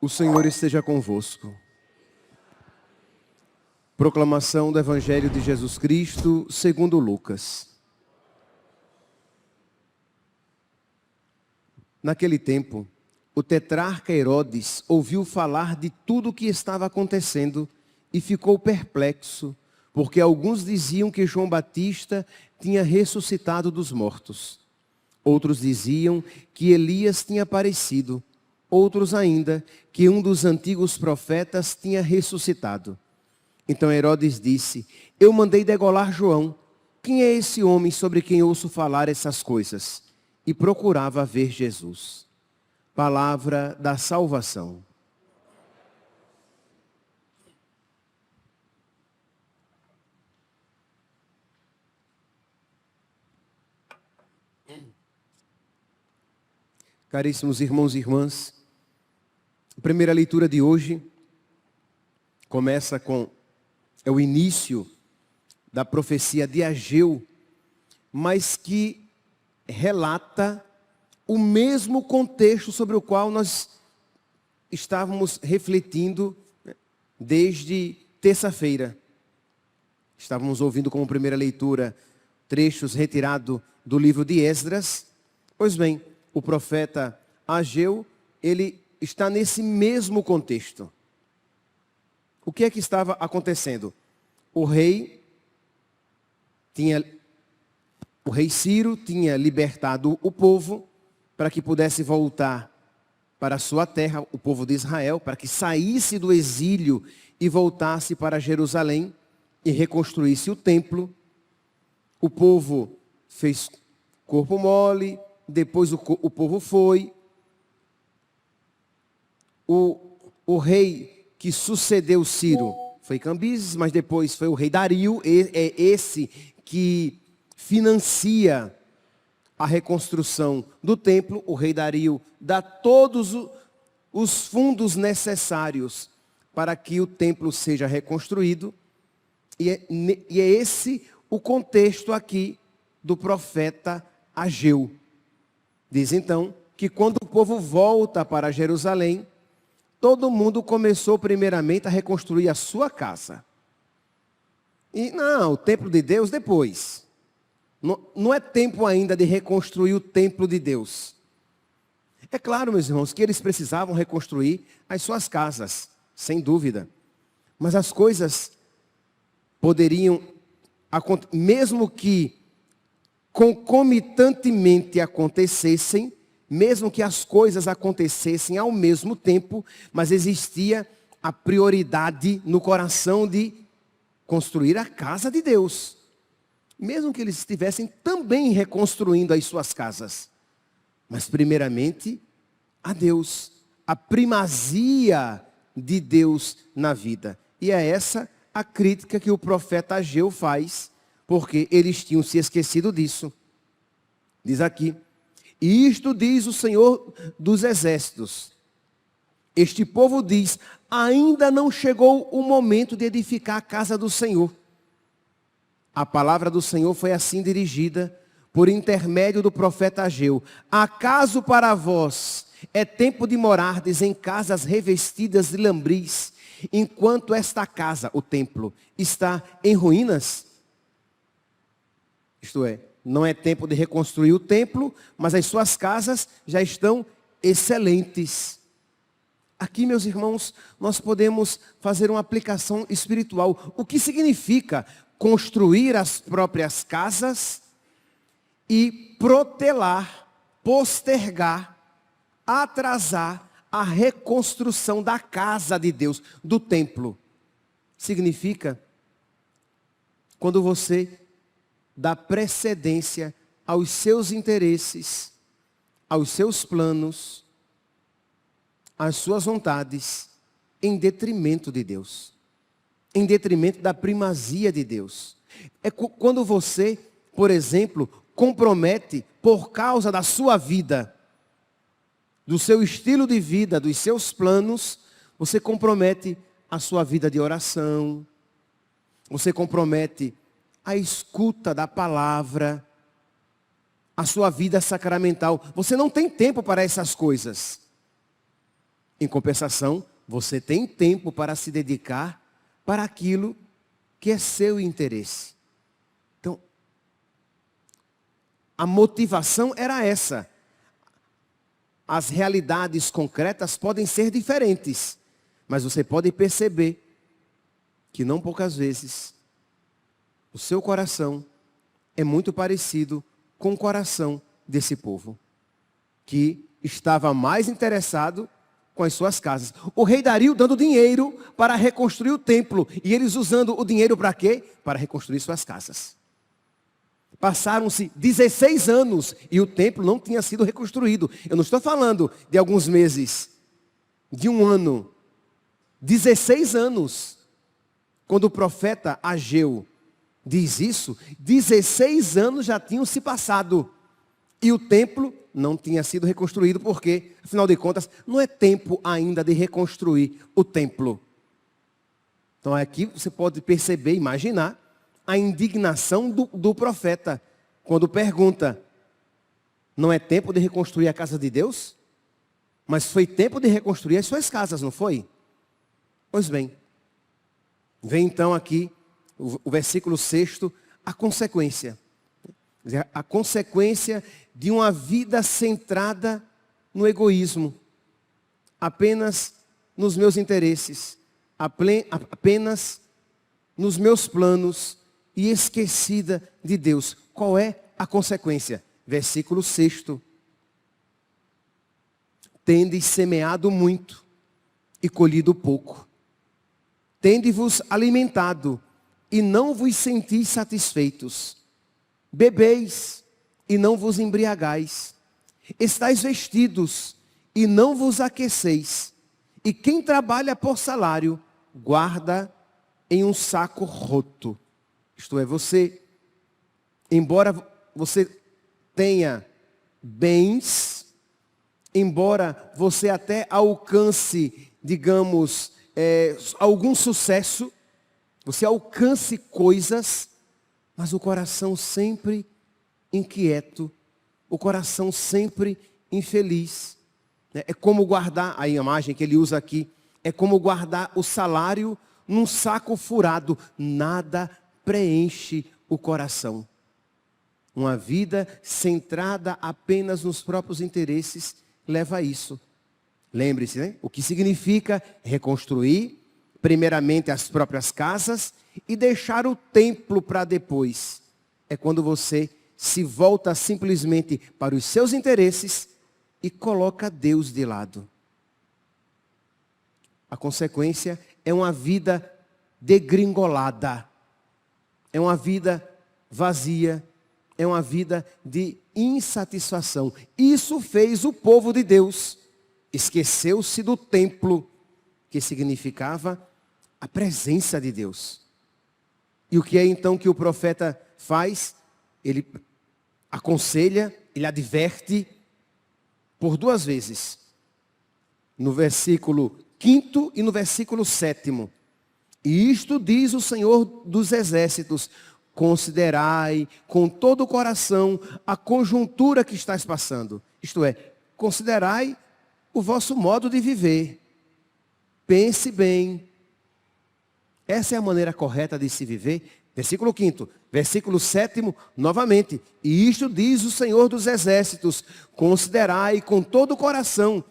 O Senhor esteja convosco. Proclamação do Evangelho de Jesus Cristo, segundo Lucas. Naquele tempo, o tetrarca Herodes ouviu falar de tudo o que estava acontecendo e ficou perplexo, porque alguns diziam que João Batista tinha ressuscitado dos mortos. Outros diziam que Elias tinha aparecido. Outros ainda, que um dos antigos profetas tinha ressuscitado. Então Herodes disse: eu mandei degolar João. Quem é esse homem sobre quem ouço falar essas coisas? E procurava ver Jesus. Palavra da salvação. Caríssimos irmãos e irmãs, a primeira leitura de hoje começa com o início da profecia de Ageu, mas que relata o mesmo contexto sobre o qual nós estávamos refletindo desde terça-feira. Estávamos ouvindo como primeira leitura trechos retirados do livro de Esdras. Pois bem, o profeta Ageu, ele está nesse mesmo contexto. O que é que estava acontecendo? O rei Ciro tinha libertado o povo para que pudesse voltar para a sua terra, o povo de Israel, para que saísse do exílio e voltasse para Jerusalém e reconstruísse o templo. O povo fez corpo mole, depois o povo foi. O rei que sucedeu Ciro foi Cambises, mas depois foi o rei Dario, é esse que financia a reconstrução do templo. O rei Dario dá todos os fundos necessários para que o templo seja reconstruído. E é esse o contexto aqui do profeta Ageu. Diz então que quando o povo volta para Jerusalém, todo mundo começou primeiramente a reconstruir a sua casa. E não, o templo de Deus depois. Não é tempo ainda de reconstruir o templo de Deus. É claro, meus irmãos, que eles precisavam reconstruir as suas casas, sem dúvida. Mas as coisas poderiam, mesmo que concomitantemente acontecessem, mesmo que as coisas acontecessem ao mesmo tempo, mas existia a prioridade no coração de construir a casa de Deus. Mesmo que eles estivessem também reconstruindo as suas casas. Mas primeiramente, a Deus. A primazia de Deus na vida. E é essa a crítica que o profeta Ageu faz, porque eles tinham se esquecido disso. Diz aqui: e isto diz o Senhor dos Exércitos. Este povo diz: ainda não chegou o momento de edificar a casa do Senhor. A palavra do Senhor foi assim dirigida por intermédio do profeta Ageu. Acaso para vós é tempo de morardes em casas revestidas de lambris, enquanto esta casa, o templo, está em ruínas? Isto é, não é tempo de reconstruir o templo, mas as suas casas já estão excelentes. Aqui, meus irmãos, nós podemos fazer uma aplicação espiritual. O que significa construir as próprias casas e protelar, postergar, atrasar a reconstrução da casa de Deus, do templo? Significa quando você dá precedência aos seus interesses, aos seus planos, às suas vontades, em detrimento de Deus, em detrimento da primazia de Deus. É quando você, por exemplo, compromete por causa da sua vida do seu estilo de vida, dos seus planos, você compromete a sua vida de oração, você compromete a escuta da palavra, a sua vida sacramental. Você não tem tempo para essas coisas. Em compensação, você tem tempo para se dedicar para aquilo que é seu interesse. Então, a motivação era essa. As realidades concretas podem ser diferentes, mas você pode perceber que não poucas vezes o seu coração é muito parecido com o coração desse povo, que estava mais interessado com as suas casas. O rei Dario dando dinheiro para reconstruir o templo, e eles usando o dinheiro para quê? Para reconstruir suas casas. Passaram-se 16 anos e o templo não tinha sido reconstruído. Eu não estou falando de alguns meses, de um ano. 16 anos. Quando o profeta Ageu diz isso, 16 anos já tinham se passado. E o templo não tinha sido reconstruído, porque, afinal de contas, não é tempo ainda de reconstruir o templo. Então aqui você pode perceber, imaginar, a indignação do profeta, quando pergunta, não é tempo de reconstruir a casa de Deus? Mas foi tempo de reconstruir as suas casas, não foi? Pois bem, vem então aqui o versículo 6, a consequência. A consequência de uma vida centrada no egoísmo, apenas nos meus interesses, apenas nos meus planos, e esquecida de Deus. Qual é a consequência? Versículo 6. Tendes semeado muito e colhido pouco. Tende-vos alimentado e não vos sentis satisfeitos. Bebeis e não vos embriagais. Estais vestidos e não vos aqueceis. E quem trabalha por salário, guarda em um saco roto. Isto é, você, embora você tenha bens, embora você até alcance, digamos, algum sucesso, você alcance coisas, mas o coração sempre inquieto, o coração sempre infeliz. É como guardar, a imagem que ele usa aqui, é como guardar o salário num saco furado, nada preenche o coração. Uma vida centrada apenas nos próprios interesses leva a isso. Lembre-se, né? O que significa reconstruir, primeiramente as próprias casas e deixar o templo para depois. É quando você se volta simplesmente para os seus interesses e coloca Deus de lado. A consequência é uma vida degringolada. É uma vida vazia, é uma vida de insatisfação. Isso fez o povo de Deus. Esqueceu-se do templo, que significava a presença de Deus. E o que é então que o profeta faz? Ele aconselha, ele adverte por 2 vezes. No versículo 5º e no versículo 7º. E isto diz o Senhor dos Exércitos: considerai com todo o coração a conjuntura que estás passando. Isto é, considerai o vosso modo de viver. Pense bem. Essa é a maneira correta de se viver. Versículo 5º. Versículo 7º, novamente. E isto diz o Senhor dos Exércitos: considerai com todo o coração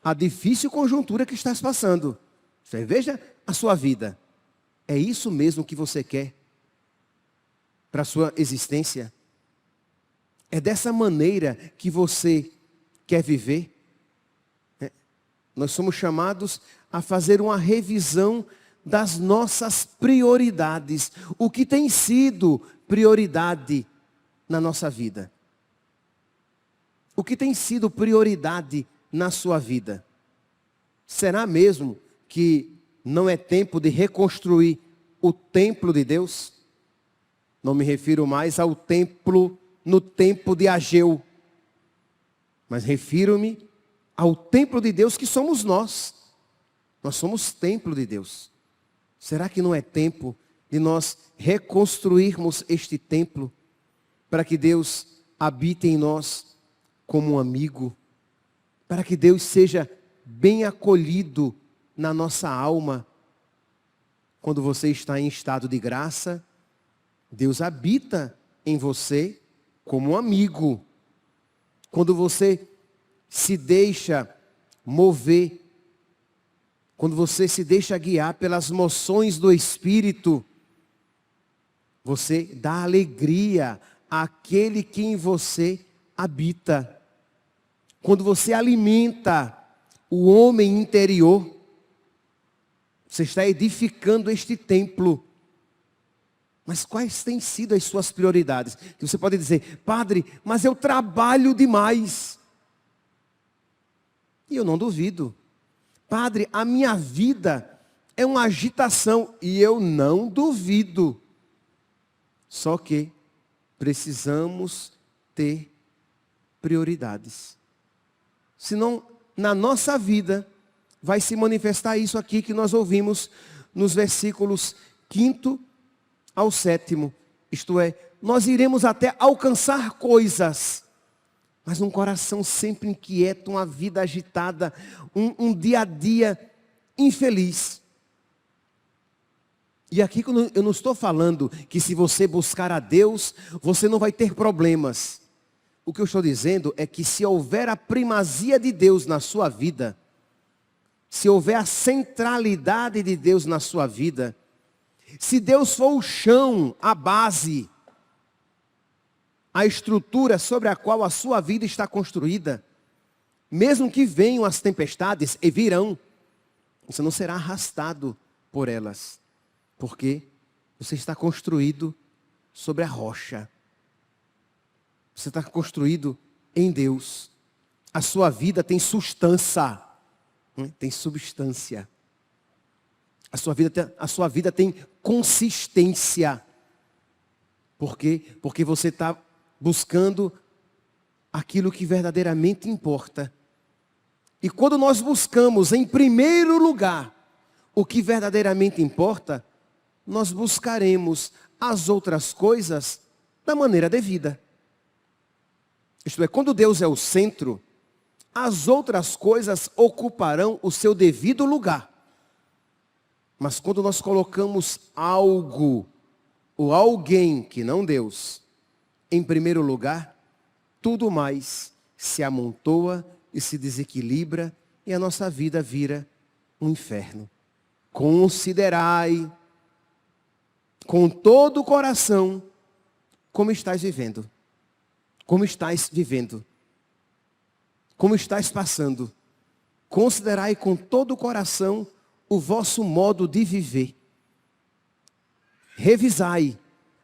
a difícil conjuntura que estás passando. Você veja a sua vida. É isso mesmo que você quer para a sua existência? É dessa maneira que você quer viver? Nós somos chamados a fazer uma revisão das nossas prioridades. O que tem sido prioridade na nossa vida? O que tem sido prioridade na sua vida? Será mesmo que não é tempo de reconstruir o templo de Deus? Não me refiro mais ao templo no tempo de Ageu, mas refiro-me ao templo de Deus que somos nós. Nós somos templo de Deus. Será que não é tempo de nós reconstruirmos este templo para que Deus habite em nós como um amigo, para que Deus seja bem acolhido na nossa alma? Quando você está em estado de graça, Deus habita em você como um amigo. Quando você se deixa mover, quando você se deixa guiar pelas moções do Espírito, você dá alegria àquele que em você habita. Quando você alimenta o homem interior, você está edificando este templo. Mas quais têm sido as suas prioridades? Que você pode dizer: padre, mas eu trabalho demais. E eu não duvido. Padre, a minha vida é uma agitação. E eu não duvido. Só que precisamos ter prioridades. Senão, na nossa vida, vai se manifestar isso aqui que nós ouvimos nos versículos 5º ao 7º. Isto é, nós iremos até alcançar coisas, mas um coração sempre inquieto, uma vida agitada, um dia a dia infeliz. E aqui eu não estou falando que se você buscar a Deus, você não vai ter problemas. O que eu estou dizendo é que se houver a primazia de Deus na sua vida, se houver a centralidade de Deus na sua vida, se Deus for o chão, a base, a estrutura sobre a qual a sua vida está construída, mesmo que venham as tempestades, e virão, você não será arrastado por elas, porque você está construído sobre a rocha. Você está construído em Deus. A sua vida tem substância. Tem substância. A sua vida tem consistência. Por quê? Porque você está buscando aquilo que verdadeiramente importa. E quando nós buscamos em primeiro lugar o que verdadeiramente importa, nós buscaremos as outras coisas da maneira devida. Isto é, quando Deus é o centro, as outras coisas ocuparão o seu devido lugar. Mas quando nós colocamos algo ou alguém que não Deus em primeiro lugar, tudo mais se amontoa e se desequilibra e a nossa vida vira um inferno. Considerai com todo o coração como estás vivendo. Como estás vivendo? Como estás passando? Considerai com todo o coração o vosso modo de viver. Revisai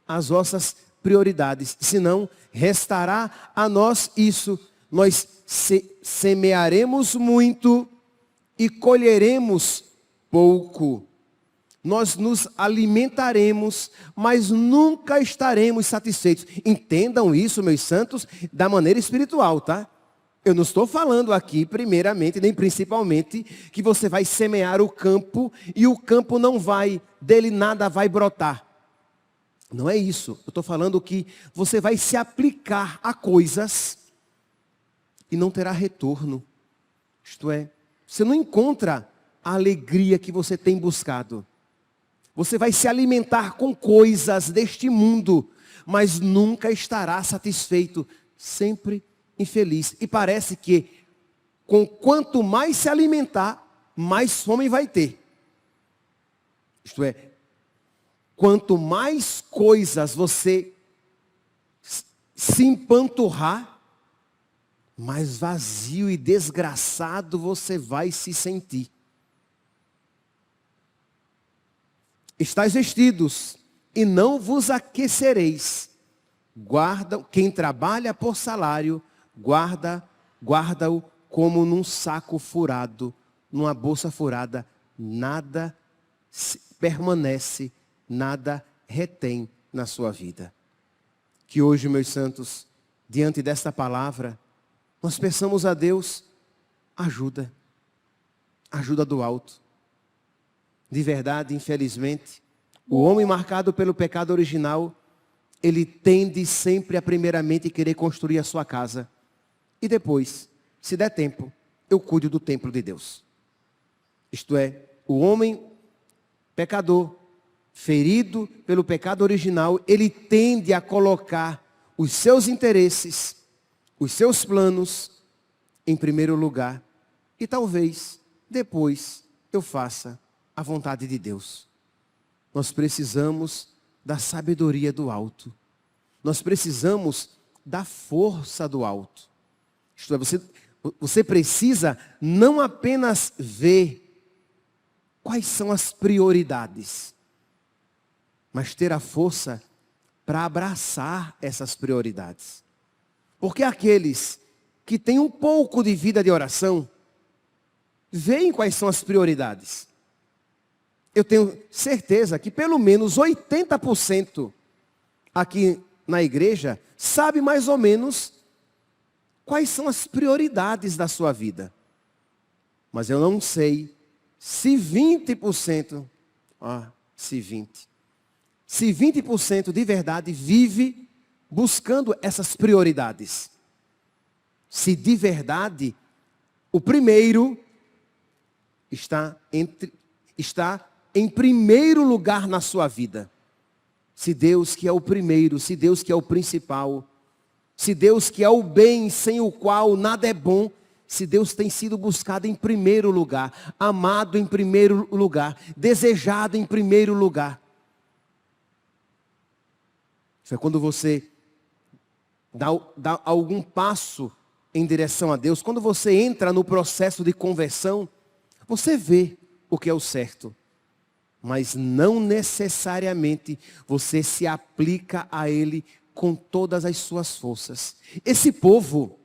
as vossas prioridades, senão restará a nós isso. Nós semearemos muito e colheremos pouco. Nós nos alimentaremos, mas nunca estaremos satisfeitos. Entendam isso, meus santos, da maneira espiritual, tá? Eu não estou falando aqui, primeiramente, nem principalmente, que você vai semear o campo e o campo não vai, dele nada vai brotar. Não é isso. Eu estou falando que você vai se aplicar a coisas e não terá retorno. Isto é, você não encontra a alegria que você tem buscado. Você vai se alimentar com coisas deste mundo, mas nunca estará satisfeito, sempre infeliz. E parece que, com quanto mais se alimentar, mais fome vai ter. Isto é, quanto mais coisas você se empanturrar, mais vazio e desgraçado você vai se sentir. Estais vestidos e não vos aquecereis. Quem trabalha por salário, guarda-o como num saco furado, numa bolsa furada. Nada permanece, nada retém na sua vida. Que hoje, meus santos, diante desta palavra, nós peçamos a Deus Ajuda. Ajuda do alto. De verdade, infelizmente, o homem marcado pelo pecado original, ele tende sempre a primeiramente querer construir a sua casa. E depois, se der tempo, eu cuido do templo de Deus. Isto é, o homem pecador, ferido pelo pecado original, ele tende a colocar os seus interesses, os seus planos em primeiro lugar. E talvez depois eu faça a vontade de Deus. Nós precisamos da sabedoria do alto. Nós precisamos da força do alto. Isto é, você precisa não apenas ver quais são as prioridades, mas ter a força para abraçar essas prioridades. Porque aqueles que têm um pouco de vida de oração, veem quais são as prioridades. Eu tenho certeza que pelo menos 80% aqui na igreja sabe mais ou menos quais são as prioridades da sua vida. Mas eu não sei se 20%, se 20% de verdade vive buscando essas prioridades. Se de verdade o primeiro está em primeiro lugar na sua vida. Se Deus que é o primeiro, se Deus que é o principal, se Deus que é o bem sem o qual nada é bom, se Deus tem sido buscado em primeiro lugar, amado em primeiro lugar, desejado em primeiro lugar. Isso é quando você dá algum passo em direção a Deus, quando você entra no processo de conversão, você vê o que é o certo. Mas não necessariamente você se aplica a ele com todas as suas forças. Esse povo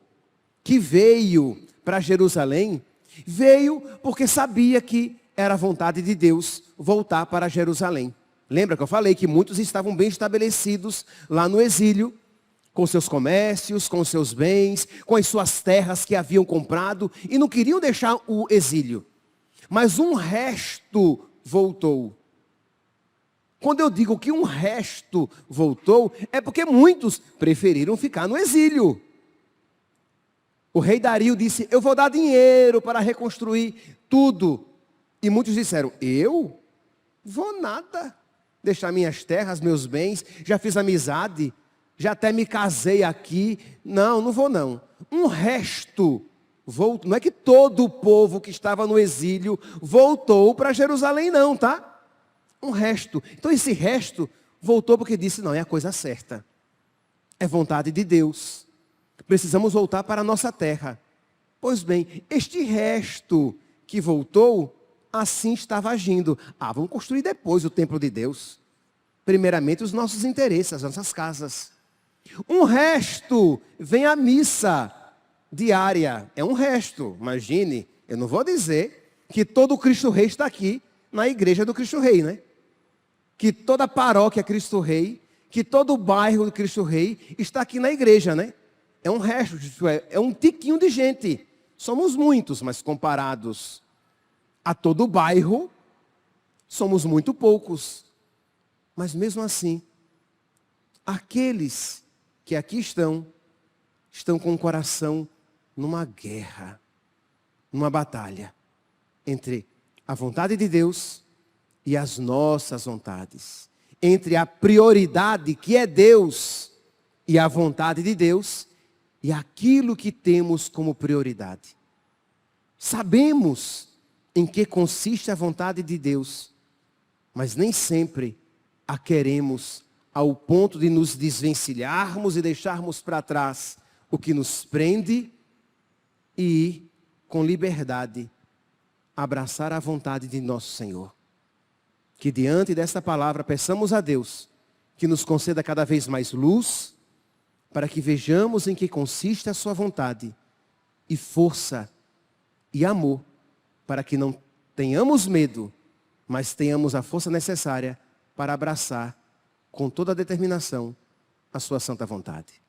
que veio para Jerusalém, veio porque sabia que era a vontade de Deus voltar para Jerusalém. Lembra que eu falei que muitos estavam bem estabelecidos lá no exílio, com seus comércios, com seus bens, com as suas terras que haviam comprado, e não queriam deixar o exílio. Mas um resto voltou. Quando eu digo que um resto voltou, é porque muitos preferiram ficar no exílio. O rei Dario disse, eu vou dar dinheiro para reconstruir tudo. E muitos disseram, eu? Vou nada. Deixar minhas terras, meus bens, já fiz amizade, já até me casei aqui. Não vou não. Um resto voltou. Não é que todo o povo que estava no exílio voltou para Jerusalém não, tá? Um resto. Então esse resto voltou porque disse, não, é a coisa certa. É vontade de Deus. Precisamos voltar para a nossa terra. Pois bem, este resto que voltou, assim estava agindo. Vamos construir depois o templo de Deus. Primeiramente os nossos interesses, as nossas casas. Um resto vem à missa diária. É um resto. Imagine, eu não vou dizer que todo o Cristo Rei está aqui na igreja do Cristo Rei, né? Que toda a paróquia Cristo Rei, que todo o bairro do Cristo Rei está aqui na igreja, né? É um resto, é um tiquinho de gente. Somos muitos, mas comparados a todo o bairro, somos muito poucos. Mas mesmo assim, aqueles que aqui estão com o coração numa guerra, numa batalha entre a vontade de Deus e as nossas vontades. Entre a prioridade que é Deus e a vontade de Deus e aquilo que temos como prioridade. Sabemos em que consiste a vontade de Deus, mas nem sempre a queremos ao ponto de nos desvencilharmos e deixarmos para trás o que nos prende e ir com liberdade abraçar a vontade de nosso Senhor. Que diante desta palavra peçamos a Deus que nos conceda cada vez mais luz para que vejamos em que consiste a sua vontade e força e amor para que não tenhamos medo, mas tenhamos a força necessária para abraçar com toda a determinação a sua santa vontade.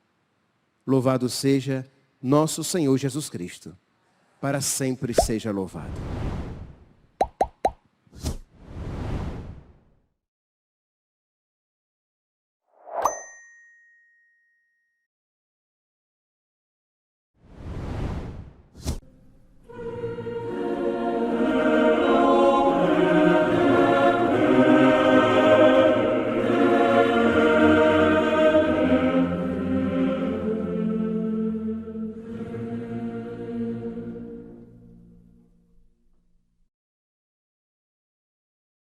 Louvado seja nosso Senhor Jesus Cristo. para sempre seja louvado.